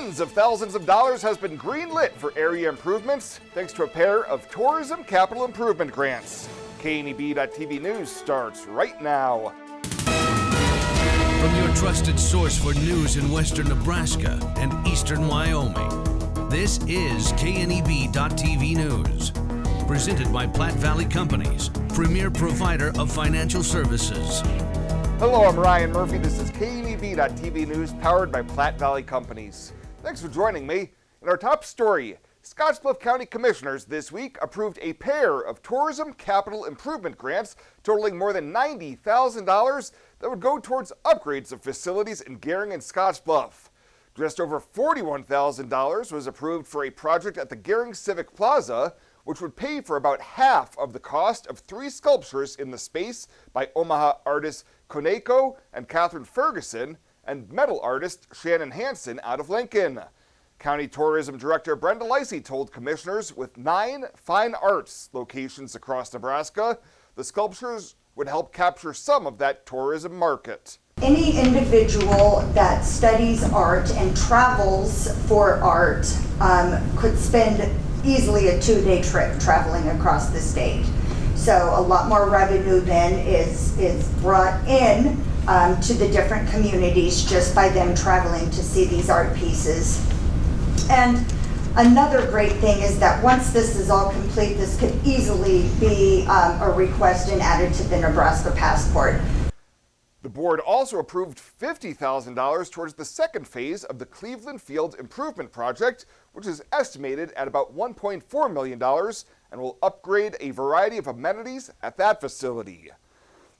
Tens of thousands of dollars has been greenlit for area improvements thanks to a pair of tourism capital improvement grants. KNEB.TV News starts right now. From your trusted source for news in western Nebraska and eastern Wyoming, this is KNEB.TV News. Presented by Platte Valley Companies, premier provider of financial services. Hello, I'm Ryan Murphy. This is KNEB.TV News powered by Platte Valley Companies. Thanks for joining me. In our top story, Scottsbluff County Commissioners this week approved a pair of tourism capital improvement grants totaling more than $90,000 that would go towards upgrades of facilities in Gering and Scottsbluff. Just over $41,000 was approved for a project at the Gering Civic Plaza, which would pay for about half of the cost of 3 sculptures in the space by Omaha artists Koneko and Catherine Ferguson and metal artist Shannon Hansen out of Lincoln. County Tourism Director Brenda Lacey told commissioners with 9 fine arts locations across Nebraska, the sculptures would help capture some of that tourism market. Any individual that studies art and travels for art could spend easily a 2-day trip traveling across the state. So a lot more revenue then is brought in to the different communities just by them traveling to see these art pieces. And another great thing is that once this is all complete, this could easily be a request and added to the Nebraska passport. The board also approved $50,000 towards the second phase of the Cleveland Field Improvement Project, which is estimated at about $1.4 million and will upgrade a variety of amenities at that facility.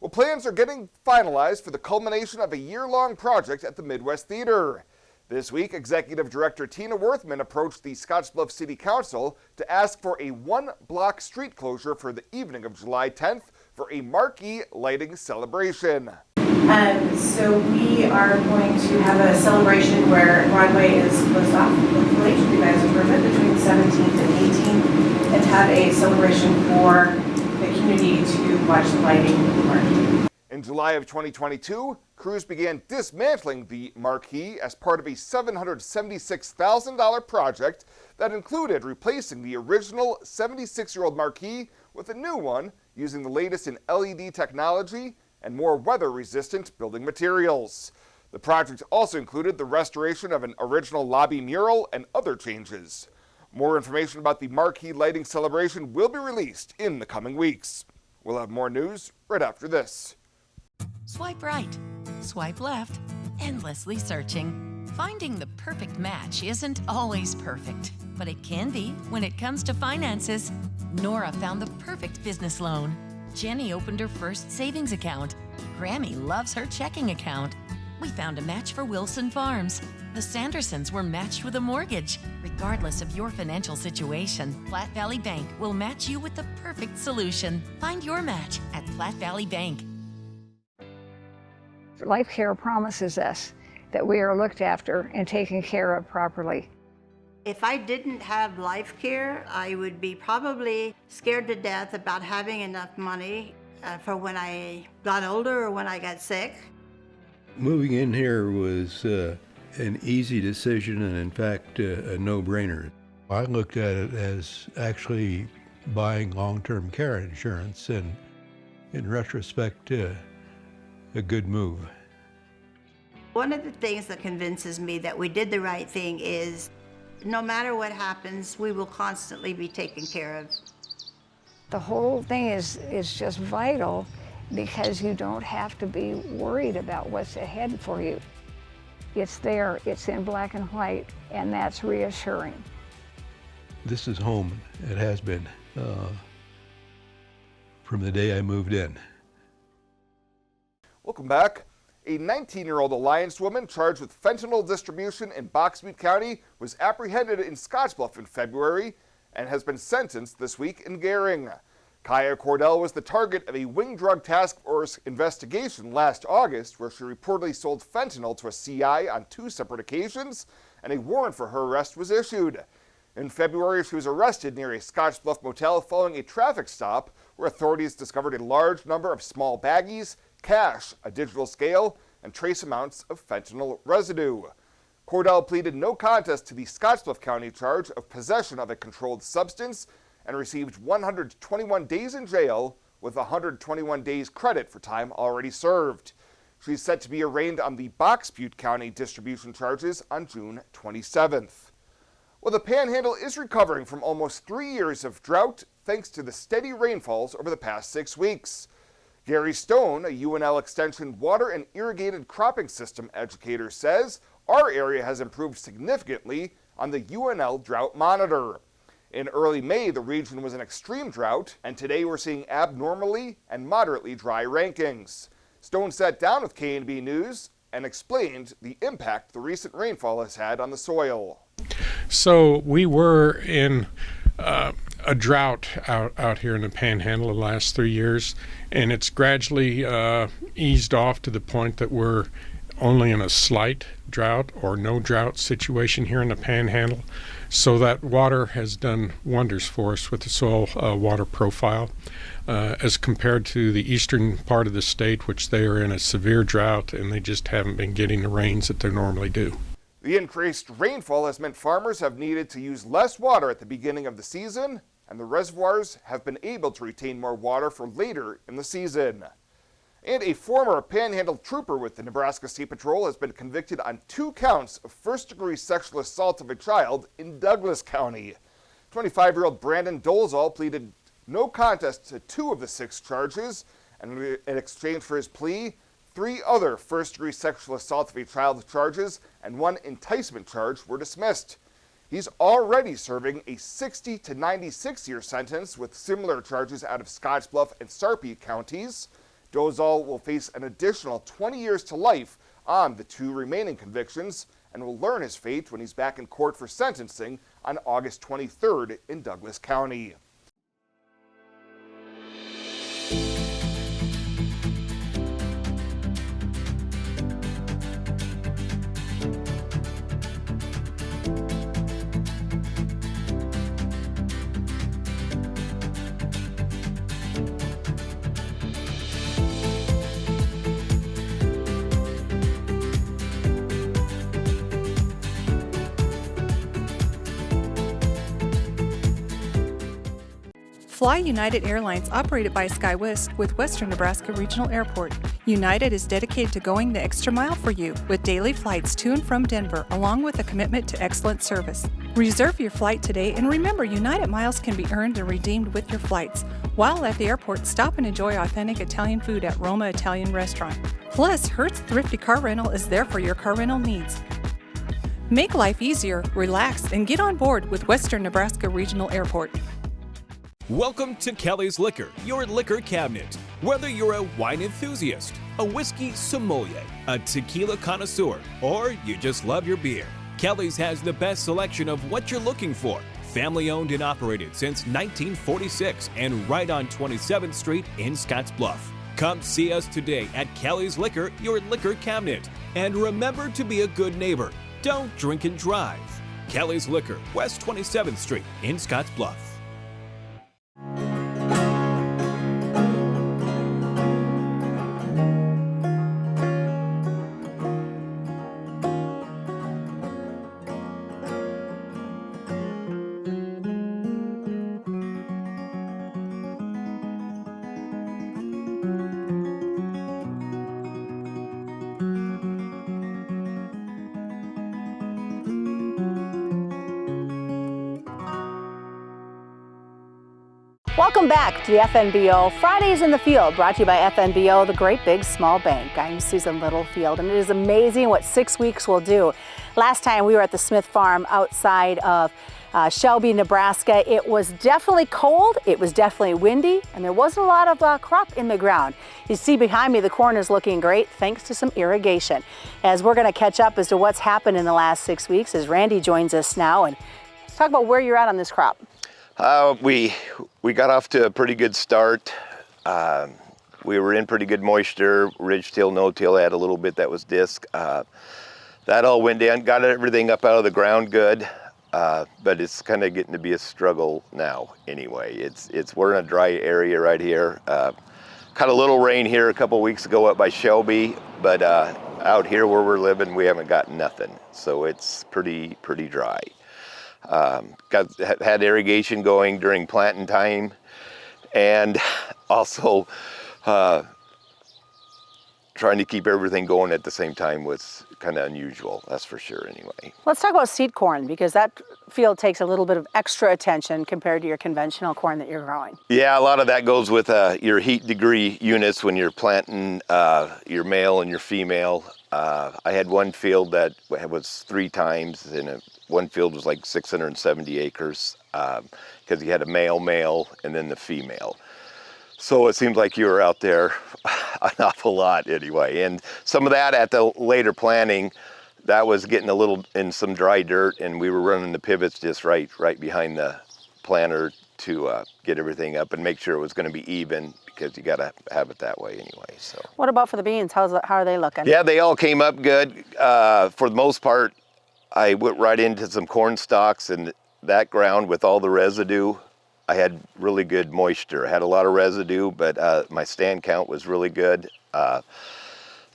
Well, plans are getting finalized for the culmination of a year-long project at the Midwest Theater. This week, Executive Director Tina Worthman approached the Scottsbluff City Council to ask for a 1-block street closure for the evening of July 10th for a marquee lighting celebration. So we are going to have a celebration where Broadway is closed off, hopefully, if you guys approve it, between the 17th and 18th, and have a celebration for the community to watch the lighting of the marquee. In July of 2022, crews began dismantling the marquee as part of a $776,000 project that included replacing the original 76-year-old marquee with a new one using the latest in LED technology and more weather-resistant building materials. The project also included the restoration of an original lobby mural and other changes. More information about the marquee lighting celebration will be released in the coming weeks. We'll have more news right after this. Swipe right, swipe left, endlessly searching. Finding the perfect match isn't always perfect, but it can be when it comes to finances. Nora found the perfect business loan. Jenny opened her first savings account. Grammy loves her checking account. We found a match for Wilson Farms. The Sandersons were matched with a mortgage. Regardless of your financial situation, Platte Valley Bank will match you with the perfect solution. Find your match at Platte Valley Bank. Life Care promises us that we are looked after and taken care of properly. If I didn't have Life Care, I would be probably scared to death about having enough money for when I got older or when I got sick. Moving in here was an easy decision and in fact a no-brainer. I looked at it as actually buying long-term care insurance and in retrospect a good move. One of the things that convinces me that we did the right thing is no matter what happens, we will constantly be taken care of. The whole thing is just vital because you don't have to be worried about what's ahead for you. It's there, it's in black and white, and that's reassuring. This is home. It has been from the day I moved in. Welcome back. A 19-year-old Alliance woman charged with fentanyl distribution in Box Butte County was apprehended in Scottsbluff in February and has been sentenced this week in Gering. Kaya Cordell was the target of a Wing Drug Task Force investigation last August where she reportedly sold fentanyl to a CI on 2 separate occasions, and a warrant for her arrest was issued. In February, she was arrested near a Scottsbluff motel following a traffic stop where authorities discovered a large number of small baggies, cash, a digital scale, and trace amounts of fentanyl residue. Cordell pleaded no contest to the Scottsbluff County charge of possession of a controlled substance and received 121 days in jail with 121 days credit for time already served. She's set to be arraigned on the Box Butte County distribution charges on June 27th. Well, the Panhandle is recovering from almost 3 years of drought thanks to the steady rainfalls over the past 6 weeks. Gary Stone, a UNL Extension water and irrigated cropping system educator, says our area has improved significantly on the UNL Drought Monitor. In early May, the region was in extreme drought, and today we're seeing abnormally and moderately dry rankings. Stone sat down with KNB News and explained the impact the recent rainfall has had on the soil. So we were in a drought out here in the Panhandle the last 3 years, and it's gradually eased off to the point that we're only in a slight drought or no drought situation here in the Panhandle. So that water has done wonders for us with the soil water profile as compared to the eastern part of the state, which they are in a severe drought and they just haven't been getting the rains that they normally do. The increased rainfall has meant farmers have needed to use less water at the beginning of the season, and the reservoirs have been able to retain more water for later in the season. And a former Panhandle trooper with the Nebraska State Patrol has been convicted on 2 counts of first-degree sexual assault of a child in Douglas County. 25-year-old Brandon Dolezal pleaded no contest to 2 of the 6 charges, and in exchange for his plea, 3 other first-degree sexual assault of a child charges and 1 enticement charge were dismissed. He's already serving a 60 to 96-year sentence with similar charges out of Scottsbluff and Sarpy counties. Dolezal will face an additional 20 years to life on the 2 remaining convictions and will learn his fate when he's back in court for sentencing on August 23rd in Douglas County. Fly United Airlines, operated by SkyWest with Western Nebraska Regional Airport. United is dedicated to going the extra mile for you with daily flights to and from Denver, along with a commitment to excellent service. Reserve your flight today, and remember, United miles can be earned and redeemed with your flights. While at the airport, stop and enjoy authentic Italian food at Roma Italian Restaurant. Plus, Hertz Thrifty Car Rental is there for your car rental needs. Make life easier, relax, and get on board with Western Nebraska Regional Airport. Welcome to Kelly's Liquor, your liquor cabinet. Whether you're a wine enthusiast, a whiskey sommelier, a tequila connoisseur, or you just love your beer, Kelly's has the best selection of what you're looking for. Family owned and operated since 1946 and right on 27th Street in Scottsbluff. Come see us today at Kelly's Liquor, your liquor cabinet. And remember to be a good neighbor. Don't drink and drive. Kelly's Liquor, West 27th Street in Scottsbluff. Welcome back to the FNBO Fridays in the Field, brought to you by FNBO, the Great Big Small Bank. I'm Susan Littlefield, and it is amazing what 6 weeks will do. Last time we were at the Smith Farm outside of Shelby, Nebraska. It was definitely cold, it was definitely windy, and there wasn't a lot of crop in the ground. You see behind me, the corn is looking great thanks to some irrigation. As we're going to catch up as to what's happened in the last 6 weeks, as Randy joins us now, and talk about where you're at on this crop. We got off to a pretty good start. We were in pretty good moisture. Ridge till, no till, had a little bit that was disc. That all went down, got everything up out of the ground good, but it's kind of getting to be a struggle now anyway. We're in a dry area right here. Caught a little rain here a couple weeks ago up by Shelby, but out here where we're living, we haven't gotten nothing. So it's pretty dry. Had irrigation going during planting time, and also trying to keep everything going at the same time was kind of unusual, that's for sure anyway. Let's talk about seed corn, because that field takes a little bit of extra attention compared to your conventional corn that you're growing. Yeah, a lot of that goes with your heat degree units when you're planting your male and your female. I had one field that was 3 times, and one field was like 670 acres because you had a male, and then the female. So it seems like you were out there an awful lot anyway. And some of that at the later planting, that was getting a little in some dry dirt, and we were running the pivots just right behind the planter to get everything up and make sure it was going to be even, because you got to have it that way anyway. So. What about for the beans? How are they looking? Yeah, they all came up good. For the most part, I went right into some corn stalks, and that ground with all the residue, I had really good moisture. I had a lot of residue, but my stand count was really good.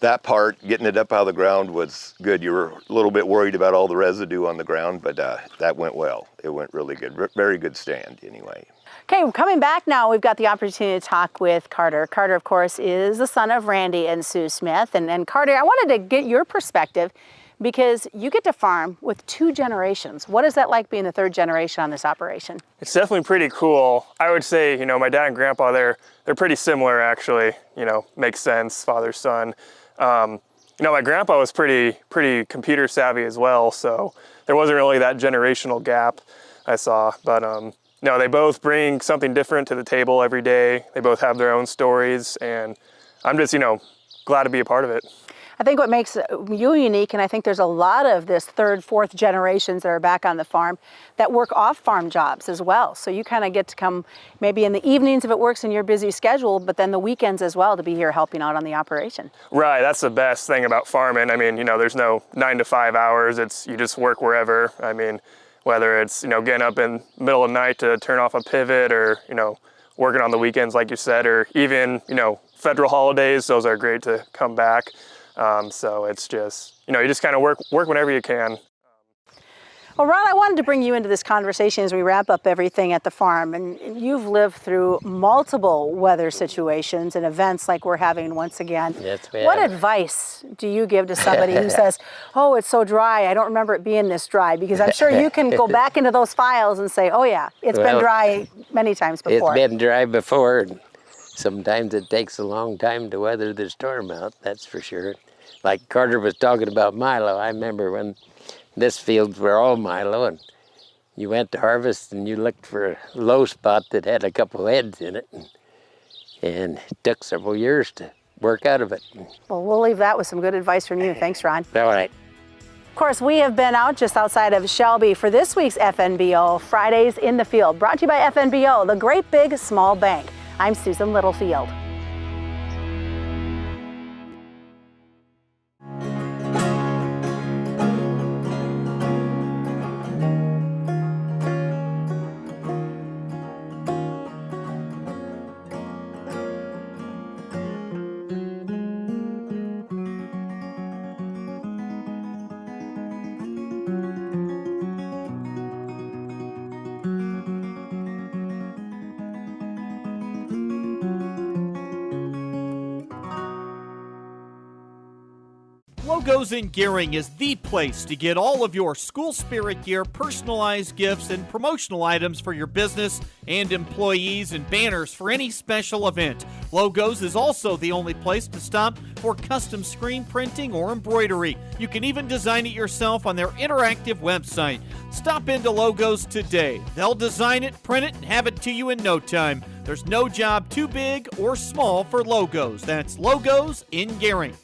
That part, getting it up out of the ground, was good. You were a little bit worried about all the residue on the ground, but that went well. It went really good. Very good stand anyway. Okay, coming back now, we've got the opportunity to talk with Carter. Carter, of course, is the son of Randy and Sue Smith. And Carter, I wanted to get your perspective, because you get to farm with 2 generations. What is that like being the 3rd generation on this operation? It's definitely pretty cool. I would say, you know, my dad and grandpa, they're pretty similar actually. You know, makes sense, father, son. You know, my grandpa was pretty computer savvy as well, so there wasn't really that generational gap I saw. But no, they both bring something different to the table every day. They both have their own stories, and I'm just, you know, glad to be a part of it. I think what makes you unique, and I think there's a lot of this 3rd, 4th generations that are back on the farm that work off-farm jobs as well. So you kind of get to come maybe in the evenings if it works in your busy schedule, but then the weekends as well to be here helping out on the operation. Right, that's the best thing about farming. I mean, you know, there's no 9 to 5 hours. You just work wherever. I mean, whether it's, you know, getting up in the middle of the night to turn off a pivot, or, you know, working on the weekends like you said, or even, you know, federal holidays, those are great to come back. So it's just, you know, you just kind of work whenever you can. Well, Ron, I wanted to bring you into this conversation as we wrap up everything at the farm. And you've lived through multiple weather situations and events like we're having once again. Yes, what advice do you give to somebody who says, oh, it's so dry, I don't remember it being this dry? Because I'm sure you can go back into those files and say, oh yeah, it's been dry many times before. It's been dry before. Sometimes it takes a long time to weather the storm out, that's for sure. Like Carter was talking about milo, I remember when this fields were all milo, and you went to harvest and you looked for a low spot that had a couple heads in it, and it took several years to work out of it. Well, we'll leave that with some good advice from you. Thanks, Ron. All right. Of course, we have been out just outside of Shelby for this week's FNBO, Fridays in the Field, brought to you by FNBO, the Great Big Small Bank. I'm Susan Littlefield. Logos in Gering is the place to get all of your school spirit gear, personalized gifts, and promotional items for your business and employees, and banners for any special event. Logos is also the only place to stop for custom screen printing or embroidery. You can even design it yourself on their interactive website. Stop into Logos today. They'll design it, print it, and have it to you in no time. There's no job too big or small for Logos. That's Logos in Gering.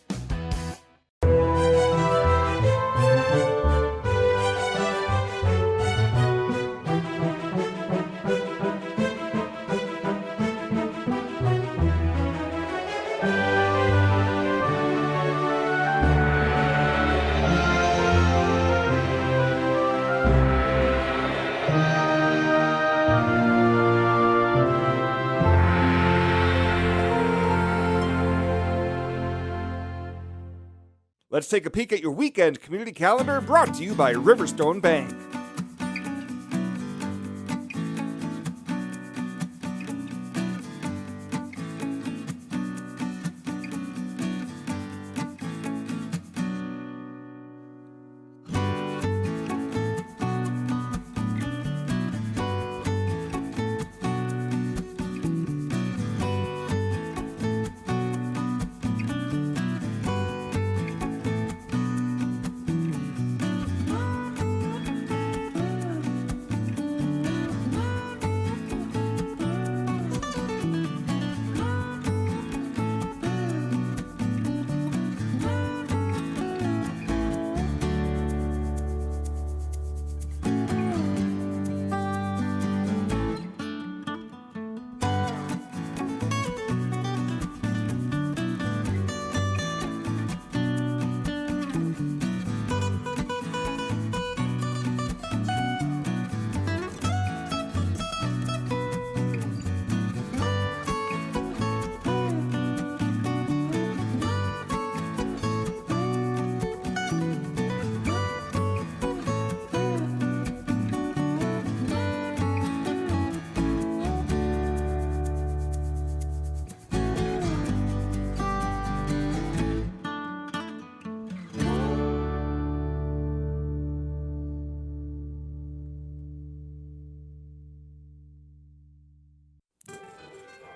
Let's take a peek at your weekend community calendar, brought to you by Riverstone Bank.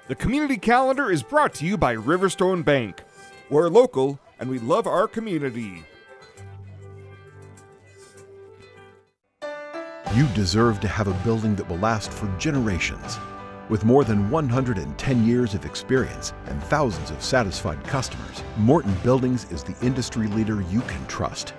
The community calendar is brought to you by Riverstone Bank. We're local and we love our community. You deserve to have a building that will last for generations. With more than 110 years of experience and thousands of satisfied customers, Morton Buildings is the industry leader you can trust.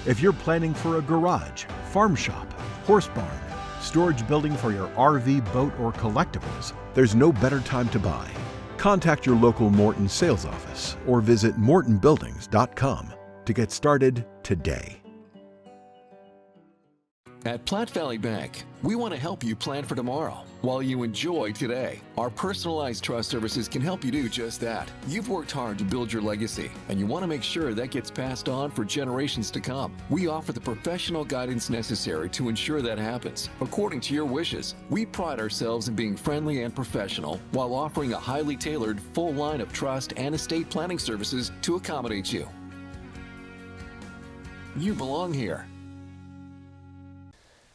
If you're planning for a garage, farm shop, horse barn, storage building for your RV, boat, or collectibles, there's no better time to buy. Contact your local Morton sales office or visit mortonbuildings.com to get started today. At Platte Valley Bank, we want to help you plan for tomorrow while you enjoy today. Our personalized trust services can help you do just that. You've worked hard to build your legacy, and you want to make sure that gets passed on for generations to come. We offer the professional guidance necessary to ensure that happens according to your wishes. We pride ourselves in being friendly and professional while offering a highly tailored full line of trust and estate planning services to accommodate you. You belong here.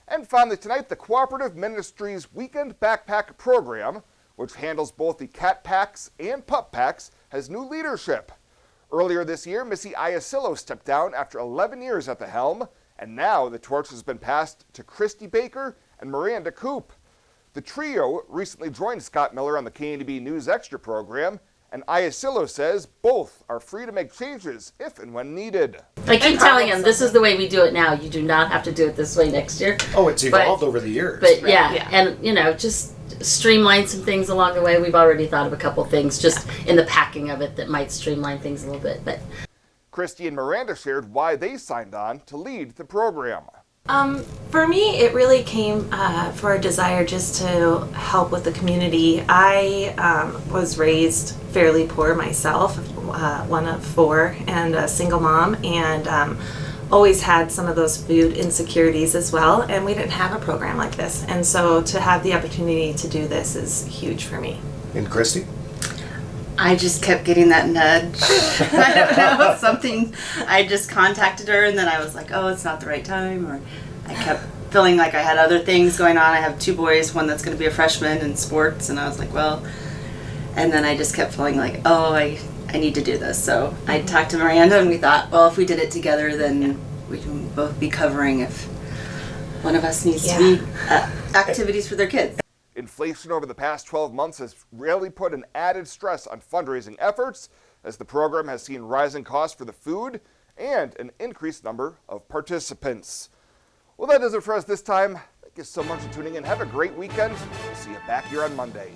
And finally tonight, the Cooperative Ministries Weekend Backpack Program, which handles both the cat packs and pup packs, has new leadership. Earlier this year, Missy Iasillo stepped down after 11 years at the helm, and now the torch has been passed to Christy Baker and Miranda Coop. The trio recently joined Scott Miller on the KNEB News Extra program, and Iasillo says both are free to make changes if and when needed. I keep telling him this is the way we do it now. You do not have to do it this way next year. Oh, it's evolved over the years. But yeah, and just streamline some things along the way. We've already thought of a couple things just in the packing of it that might streamline things a little bit. But Christy and Miranda shared why they signed on to lead the program. For me, it really came for a desire just to help with the community. I was raised fairly poor myself, one of four, and a single mom, and always had some of those food insecurities as well, and we didn't have a program like this. And so to have the opportunity to do this is huge for me. And Christy? I just kept getting that nudge. I don't know, something, I just contacted her and then I was like, oh, it's not the right time, or I kept feeling like I had other things going on. I have two boys, one that's going to be a freshman in sports, and I was like, well, and then I just kept feeling like, oh, I need to do this. So I talked to Miranda and we thought, well, if we did it together, then we can both be covering if one of us needs to be activities for their kids. Inflation over the past 12 months has really put an added stress on fundraising efforts, as the program has seen rising costs for the food and an increased number of participants. Well, that does it for us this time. Thank you so much for tuning in. Have a great weekend. We'll see you back here on Monday.